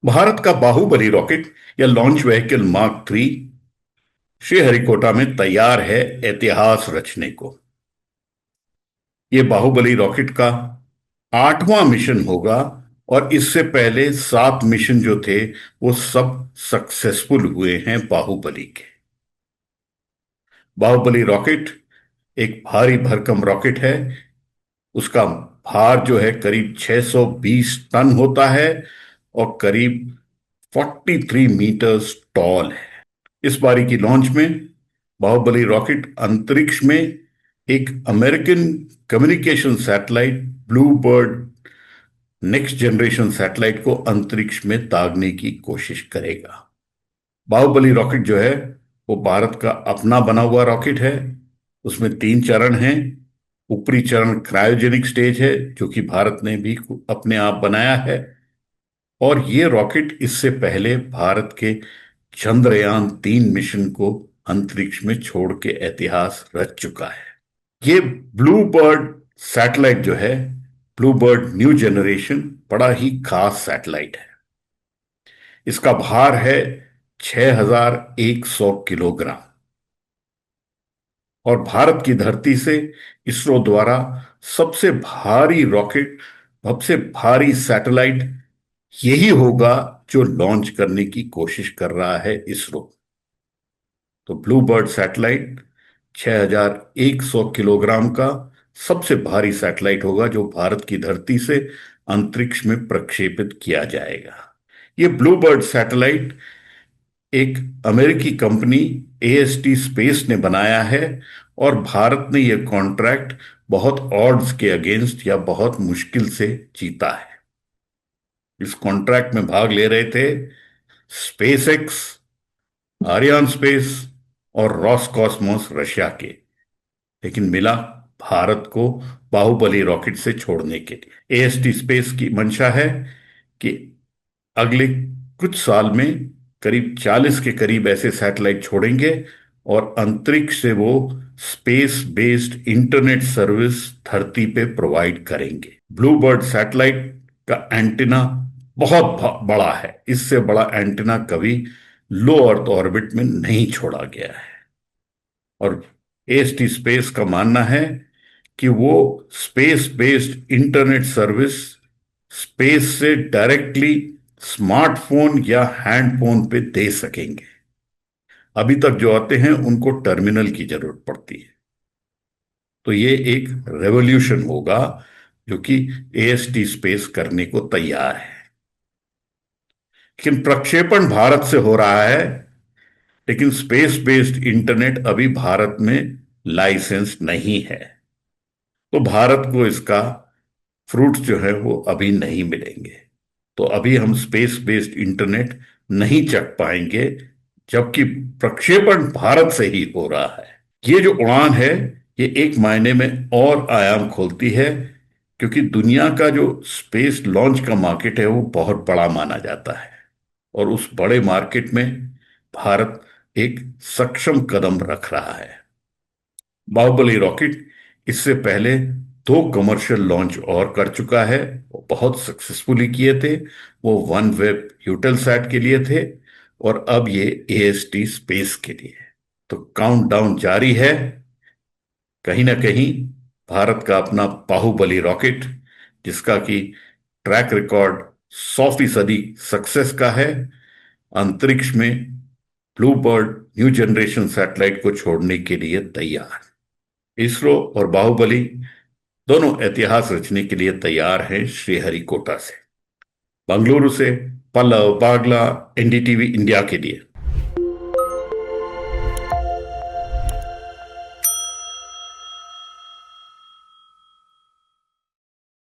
भारत का बाहुबली रॉकेट या launch vehicle mark 3 Sriharikota में तैयार है इतिहास रचने को। यह बाहुबली रॉकेट का 8वां मिशन होगा और इससे पहले 7 मिशन जो थे वो सब सक्सेसफुल हुए हैं बाहुबली के। बाहुबली रॉकेट एक भारी भरकम रॉकेट है। उसका भार जो है करीब 620 टन होता है और करीब 43 मीटर्स टॉल है। इस बारी की लॉन्च में बाहुबली रॉकेट अंतरिक्ष में एक American communication satellite blue bird next generation satellite को अंतरिक्ष में दागने की कोशिश करेगा। बाहुबली रॉकेट जो है वो भारत का अपना बना हुआ रॉकेट है। उसमें 3 चरण हैं। ऊपरी चरण क्रायोजेनिक स्टेज है जो कि भारत ने भी अपने आप बनाया है। और ये रॉकेट इससे पहले भारत के चंद्रयान 3 मिशन को अंतरिक्ष में छोड़ के इतिहास रच चुका है। ये ब्लू बर्ड सैटेलाइट जो है, ब्लू बर्ड न्यू जनरेशन, बड़ा ही खास सैटेलाइट है। इसका भार है 6100 किलोग्राम और भारत की धरती से इसरो द्वारा सबसे भारी रॉकेट, सबसे भारी सैटेलाइट यही होगा जो लॉन्च करने की कोशिश कर रहा है इसरो। तो ब्लू बर्ड सैटेलाइट 6100 किलोग्राम का सबसे भारी सैटेलाइट होगा जो भारत की धरती से अंतरिक्ष में प्रक्षेपित किया जाएगा। ये ब्लू बर्ड सैटेलाइट एक अमेरिकी कंपनी एएसटी स्पेस ने बनाया है और भारत ने यह कॉन्ट्रैक्ट बहुत ऑड्स के अगेंस्ट या बहुत मुश्किल से जीता है। इस कॉन्ट्रैक्ट में भाग ले रहे थे स्पेस एक्स, आर्यन स्पेस और रॉसकॉस्मोस रशिया के, लेकिन मिला भारत को बाहुबली रॉकेट से छोड़ने के लिए। एएसटी स्पेस की मंशा है कि अगले कुछ साल में करीब 40 के करीब ऐसे सैटेलाइट छोड़ेंगे और अंतरिक्ष से वो स्पेस बेस्ड इंटरनेट सर्विस धरती पे प्रोवाइड करेंगे। ब्लू बर्ड सैटेलाइट का एंटीना बहुत बड़ा है। इससे बड़ा एंटीना कभी लो अर्थ ऑर्बिट में नहीं छोड़ा गया है। और एएसटी स्पेस का मानना है कि वो space based internet service space से डायरेक्टली स्मार्टफोन या हैंडफोन पे दे सकेंगे। अभी तक जो आते हैं उनको टर्मिनल की जरूरत पड़ती है। तो ये एक रेवोल्यूशन होगा जो कि एएसटी स्पेस करने को तैयार है। लेकिन प्रक्षेपण भारत से हो रहा है, लेकिन स्पेस बेस्ड इंटरनेट अभी भारत में लाइसेंस नहीं है। तो भारत को इसका फ्रूट्स जो है वो अभी नहीं मिलेंगे। तो अभी हम स्पेस बेस्ड इंटरनेट नहीं चख पाएंगे, जबकि प्रक्षेपण भारत से ही हो रहा है। ये जो उड़ान है ये एक मायने में और आयाम खोलती है, क्योंकि दुनिया का जो स्पेस लॉन्च का मार्केट है वो बहुत बड़ा माना जाता है और उस बड़े मार्केट में भारत एक सक्षम कदम रख रहा है। बाहुबली रॉकेट इससे पहले 2 कमर्शियल लॉन्च और कर चुका है, वो बहुत सक्सेसफुली किए थे। वो वन वेब यूटेलसैट के लिए थे और अब ये एएसटी स्पेस के लिए है। तो काउंटडाउन जारी है। कहीं ना कहीं भारत का अपना बाहुबली रॉकेट, जिसका कि ट्रैक रिकॉर्ड 100% सक्सेस का है, अंतरिक्ष में blue bud new generation satellite को छोड़ने के लिए तैयार। इसरो और बाहुबली दोनों इतिहास रचने के लिए तैयार हैं श्रीहरिकोटा से। बंगलुरु से पल्लव बागला, एनडीटीवी इंडिया के लिए।